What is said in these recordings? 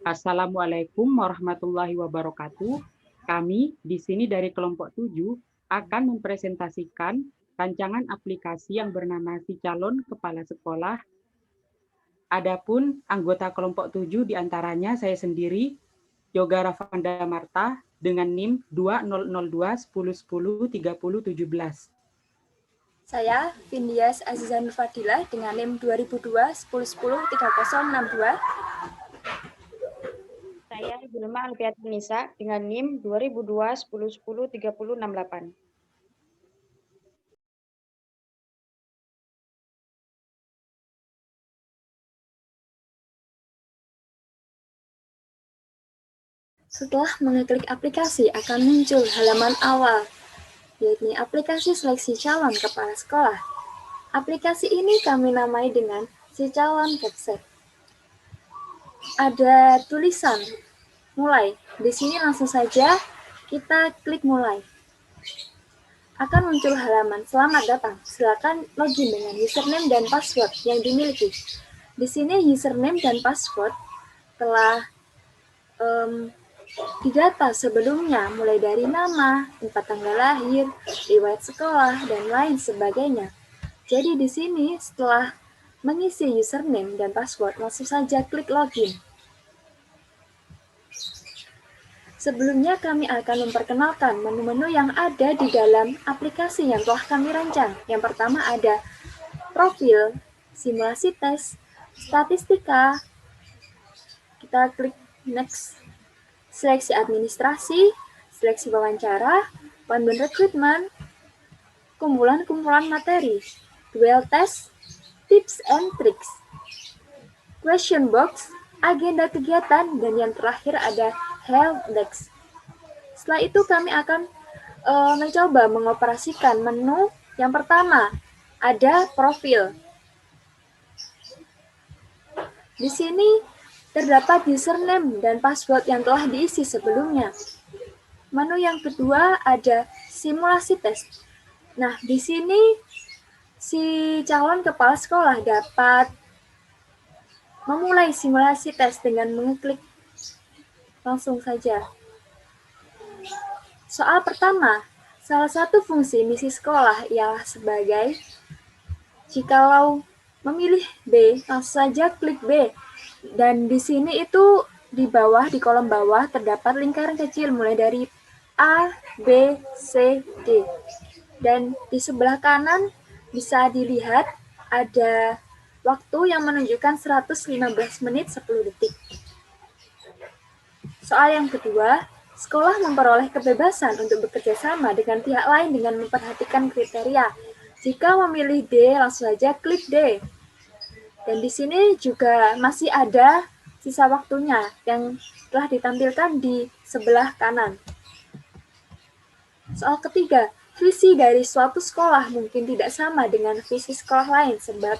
Assalamualaikum warahmatullahi wabarakatuh. Kami di sini dari kelompok 7 akan mempresentasikan rancangan aplikasi yang bernama Si Calon Kepala Sekolah. Adapun anggota kelompok 7 diantaranya saya sendiri, Yoga Rafanda Marta, dengan NIM 2002 10 10 30 17. Saya Vindias Azizan Fadilah dengan NIM 2002 10 10 3062. Saya Zulma Alfiat Nisa dengan NIM 2002 10 10 30 68. Setelah mengeklik aplikasi akan muncul halaman awal, yaitu aplikasi seleksi calon kepala sekolah. Aplikasi ini kami namai dengan Si Calon Website. Ada tulisan mulai. Di sini langsung saja kita klik mulai. Akan muncul halaman selamat datang. Silakan login dengan username dan password yang dimiliki. Di sini username dan password telah didata sebelumnya, mulai dari nama, tempat tanggal lahir, riwayat sekolah, dan lain sebagainya. Jadi di sini setelah mengisi username dan password, langsung saja klik login. Sebelumnya kami akan memperkenalkan menu-menu yang ada di dalam aplikasi yang telah kami rancang. Yang pertama ada profil, simulasi tes, statistika. Kita klik next. Seleksi administrasi, seleksi wawancara, panduan rekrutmen, kumpulan-kumpulan materi, duel test, tips and tricks, question box, agenda kegiatan, dan yang terakhir ada help desk. Setelah itu kami akan mencoba mengoperasikan menu yang pertama, ada profil. Di sini terdapat username dan password yang telah diisi sebelumnya. Menu yang kedua ada simulasi tes. Nah, di sini si calon kepala sekolah dapat memulai simulasi tes dengan mengeklik langsung saja. Soal pertama, salah satu fungsi misi sekolah ialah sebagai jikalau memilih B, langsung saja klik B. Dan di sini itu di bawah, di kolom bawah terdapat lingkaran kecil mulai dari A, B, C, D. Dan di sebelah kanan bisa dilihat ada waktu yang menunjukkan 115 menit 10 detik. Soal yang kedua, sekolah memperoleh kebebasan untuk bekerja sama dengan pihak lain dengan memperhatikan kriteria. Jika memilih D, langsung saja klik D. Dan di sini juga masih ada sisa waktunya yang telah ditampilkan di sebelah kanan. Soal ketiga, visi dari suatu sekolah mungkin tidak sama dengan visi sekolah lain, sebab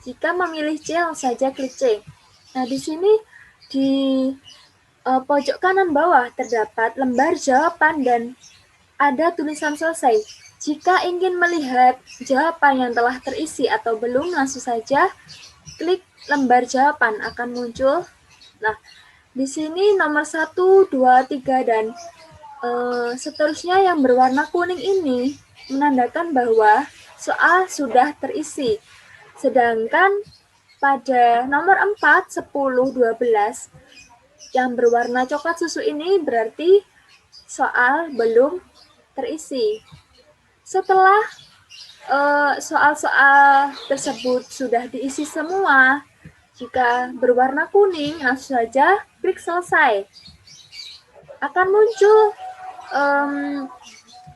jika memilih C, langsung saja klik C. Nah, di sini di pojok kanan bawah terdapat lembar jawaban dan ada tulisan selesai. Jika ingin melihat jawaban yang telah terisi atau belum, langsung saja klik lembar jawaban akan muncul. Nah, di sini nomor 1, 2, 3, dan seterusnya yang berwarna kuning ini menandakan bahwa soal sudah terisi. Sedangkan pada nomor 4, 10, 12 yang berwarna coklat susu ini berarti soal belum terisi. Setelah soal-soal tersebut sudah diisi semua, jika berwarna kuning, langsung saja klik selesai. Akan muncul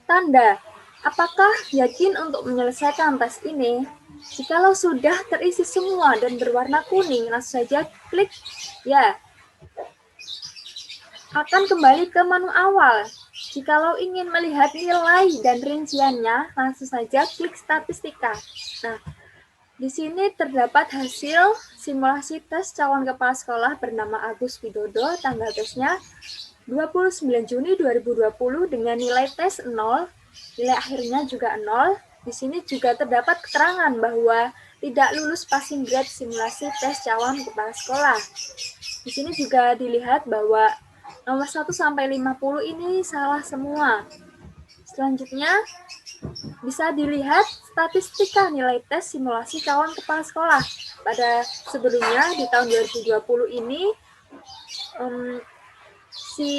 tanda apakah yakin untuk menyelesaikan tes ini. Jikalau sudah terisi semua dan berwarna kuning, langsung saja klik ya. Akan kembali ke menu awal. Jikalau ingin melihat nilai dan rinciannya, langsung saja klik statistika. Nah, di sini terdapat hasil simulasi tes calon kepala sekolah bernama Agus Widodo, tanggal tesnya 29 Juni 2020 dengan nilai tes 0, nilai akhirnya juga 0. Di sini juga terdapat keterangan bahwa tidak lulus passing grade simulasi tes calon kepala sekolah. Di sini juga dilihat bahwa nomor 1 sampai 50 ini salah semua. Selanjutnya, bisa dilihat statistika nilai tes simulasi calon kepala sekolah. Pada sebelumnya, di tahun 2020 ini, si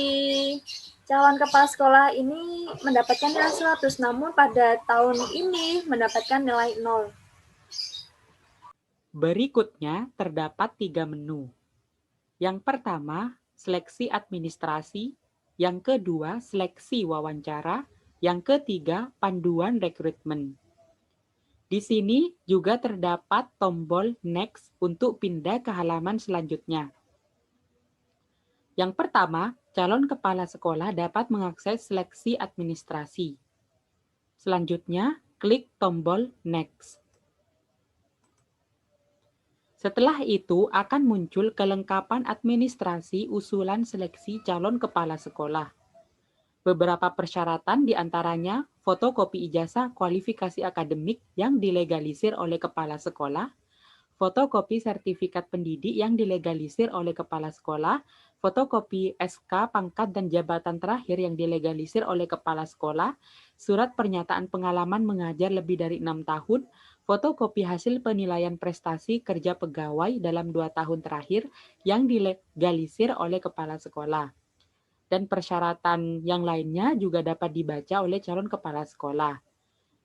calon kepala sekolah ini mendapatkan nilai 100, namun pada tahun ini mendapatkan nilai 0. Berikutnya terdapat 3 menu. Yang pertama, seleksi administrasi. Yang kedua, seleksi wawancara. Yang ketiga, panduan rekrutmen. Di sini juga terdapat tombol Next untuk pindah ke halaman selanjutnya. Yang pertama, calon kepala sekolah dapat mengakses seleksi administrasi. Selanjutnya, klik tombol Next. Setelah itu akan muncul kelengkapan administrasi usulan seleksi calon kepala sekolah. Beberapa persyaratan diantaranya fotokopi ijazah kualifikasi akademik yang dilegalisir oleh kepala sekolah, fotokopi sertifikat pendidik yang dilegalisir oleh kepala sekolah, fotokopi SK, pangkat, dan jabatan terakhir yang dilegalisir oleh kepala sekolah, surat pernyataan pengalaman mengajar lebih dari 6 tahun, fotokopi hasil penilaian prestasi kerja pegawai dalam 2 tahun terakhir yang dilegalisir oleh kepala sekolah. Dan persyaratan yang lainnya juga dapat dibaca oleh calon kepala sekolah.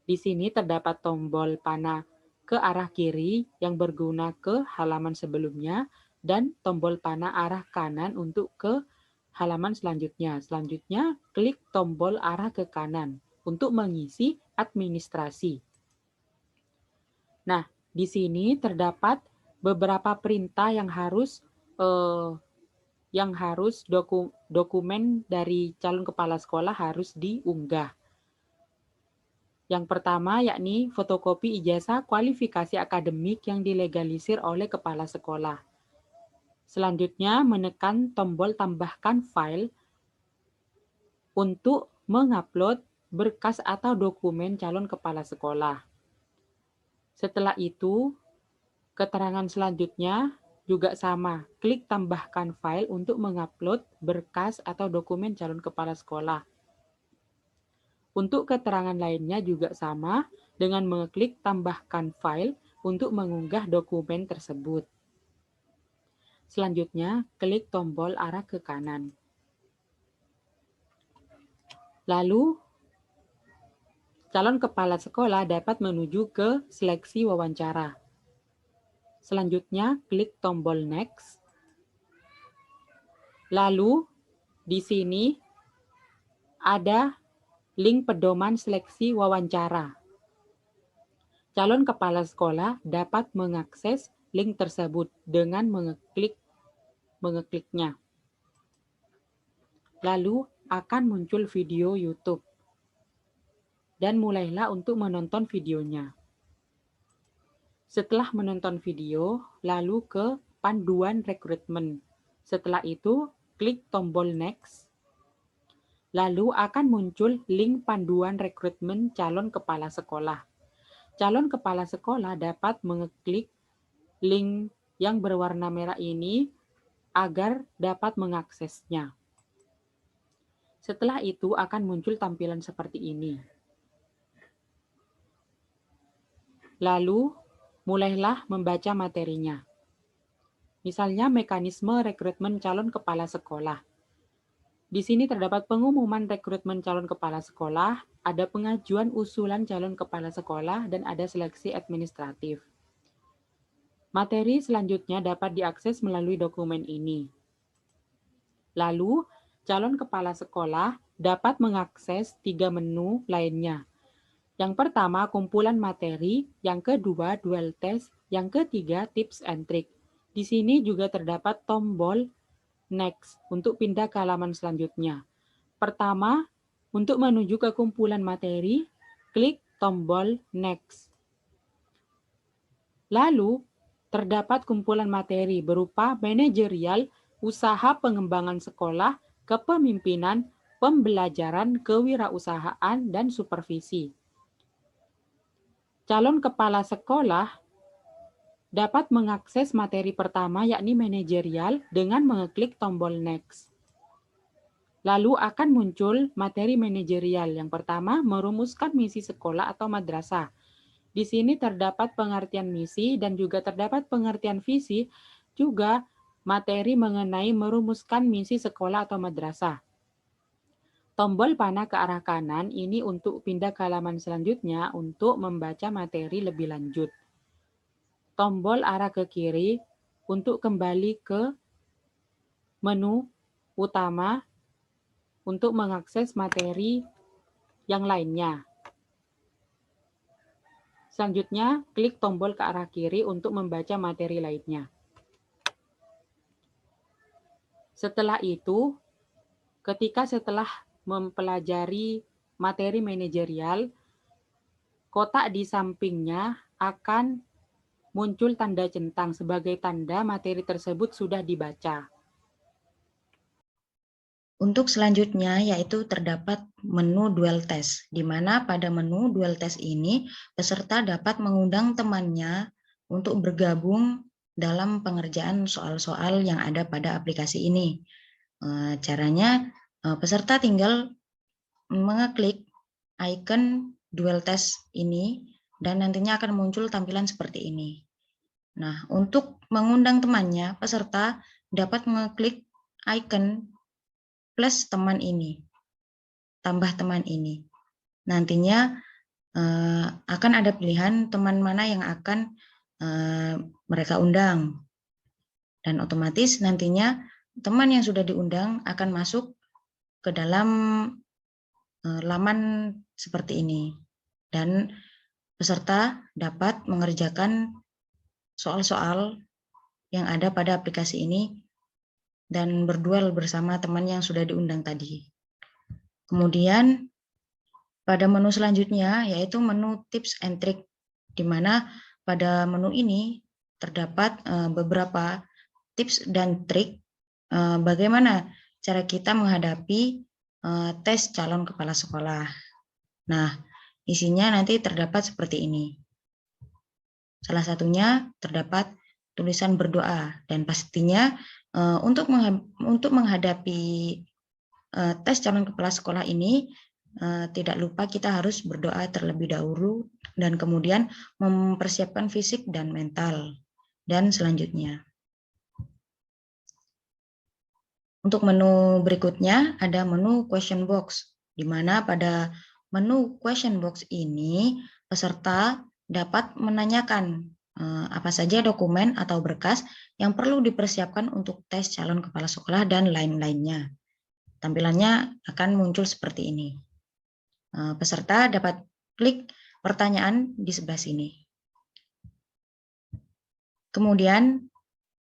Di sini terdapat tombol panah ke arah kiri yang berguna ke halaman sebelumnya dan tombol panah arah kanan untuk ke halaman selanjutnya. Selanjutnya, klik tombol arah ke kanan untuk mengisi administrasi. Nah, di sini terdapat beberapa perintah yang harus dokumen dari calon kepala sekolah harus diunggah. Yang pertama yakni fotokopi ijazah kualifikasi akademik yang dilegalisir oleh kepala sekolah. Selanjutnya menekan tombol tambahkan file untuk mengupload berkas atau dokumen calon kepala sekolah. Setelah itu, keterangan selanjutnya juga sama, klik tambahkan file untuk mengupload berkas atau dokumen calon kepala sekolah. Untuk keterangan lainnya juga sama, dengan mengklik tambahkan file untuk mengunggah dokumen tersebut. Selanjutnya, klik tombol arah ke kanan. Lalu, calon kepala sekolah dapat menuju ke seleksi wawancara. Selanjutnya, klik tombol Next. Lalu, di sini ada link pedoman seleksi wawancara. Calon kepala sekolah dapat mengakses link tersebut dengan mengekliknya. Lalu akan muncul video YouTube. Dan mulailah untuk menonton videonya. Setelah menonton video, lalu ke panduan rekrutmen. Setelah itu, klik tombol Next. Lalu akan muncul link panduan rekrutmen calon kepala sekolah. Calon kepala sekolah dapat mengeklik link yang berwarna merah ini agar dapat mengaksesnya. Setelah itu akan muncul tampilan seperti ini. Lalu, mulailah membaca materinya. Misalnya mekanisme rekrutmen calon kepala sekolah. Di sini terdapat pengumuman rekrutmen calon kepala sekolah, ada pengajuan usulan calon kepala sekolah, dan ada seleksi administratif. Materi selanjutnya dapat diakses melalui dokumen ini. Lalu, calon kepala sekolah dapat mengakses 3 menu lainnya. Yang pertama, kumpulan materi. Yang kedua, dual test. Yang ketiga, tips and trick. Di sini juga terdapat tombol Next untuk pindah ke halaman selanjutnya. Pertama, untuk menuju ke kumpulan materi, klik tombol Next. Lalu, terdapat kumpulan materi berupa manajerial, usaha pengembangan sekolah, kepemimpinan, pembelajaran, kewirausahaan, dan supervisi. Calon kepala sekolah dapat mengakses materi pertama yakni manajerial dengan mengeklik tombol Next. Lalu akan muncul materi manajerial. Yang pertama, merumuskan misi sekolah atau madrasah. Di sini terdapat pengertian misi dan juga terdapat pengertian visi, juga materi mengenai merumuskan misi sekolah atau madrasah. Tombol panah ke arah kanan ini untuk pindah ke halaman selanjutnya untuk membaca materi lebih lanjut. Tombol arah ke kiri untuk kembali ke menu utama untuk mengakses materi yang lainnya. Selanjutnya, klik tombol ke arah kiri untuk membaca materi lainnya. Setelah itu, setelah mempelajari materi manajerial, kotak di sampingnya akan muncul tanda centang sebagai tanda materi tersebut sudah dibaca. Untuk selanjutnya yaitu terdapat menu dual test, di mana pada menu dual test ini peserta dapat mengundang temannya untuk bergabung dalam pengerjaan soal-soal yang ada pada aplikasi ini. Caranya peserta tinggal mengeklik icon dual test ini dan nantinya akan muncul tampilan seperti ini. Nah, untuk mengundang temannya, peserta dapat mengeklik icon plus teman ini, tambah teman ini. Nantinya akan ada pilihan teman mana yang akan mereka undang. Dan otomatis nantinya teman yang sudah diundang akan masuk ke dalam laman seperti ini. Dan peserta dapat mengerjakan soal-soal yang ada pada aplikasi ini dan berduel bersama teman yang sudah diundang tadi. Kemudian pada menu selanjutnya yaitu menu tips and trick, di mana pada menu ini terdapat beberapa tips dan trik bagaimana cara kita menghadapi tes calon kepala sekolah. Nah, isinya nanti terdapat seperti ini. Salah satunya terdapat tulisan berdoa, dan pastinya untuk menghadapi tes calon kepala sekolah ini tidak lupa kita harus berdoa terlebih dahulu dan kemudian mempersiapkan fisik dan mental. Dan selanjutnya, untuk menu berikutnya ada menu question box, di mana pada menu question box ini peserta dapat menanyakan apa saja dokumen atau berkas yang perlu dipersiapkan untuk tes calon kepala sekolah dan lain-lainnya. Tampilannya akan muncul seperti ini. Peserta dapat klik pertanyaan di sebelah sini. Kemudian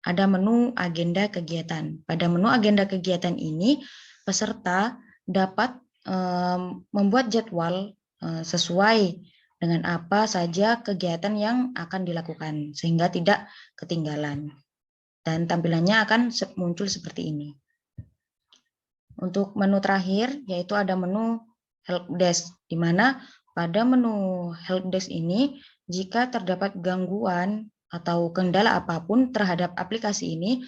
ada menu agenda kegiatan. Pada menu agenda kegiatan ini, peserta dapat membuat jadwal sesuai dengan apa saja kegiatan yang akan dilakukan, sehingga tidak ketinggalan. Dan tampilannya akan muncul seperti ini. Untuk menu terakhir, yaitu ada menu helpdesk, di mana pada menu helpdesk ini, jika terdapat gangguan atau kendala apapun terhadap aplikasi ini,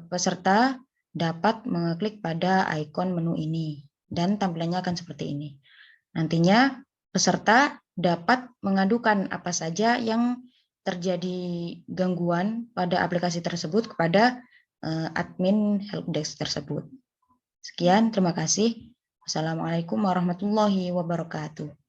peserta dapat mengeklik pada ikon menu ini, dan tampilannya akan seperti ini. Nantinya peserta dapat mengadukan apa saja yang terjadi gangguan pada aplikasi tersebut kepada admin helpdesk tersebut. Sekian, terima kasih. Wassalamualaikum warahmatullahi wabarakatuh.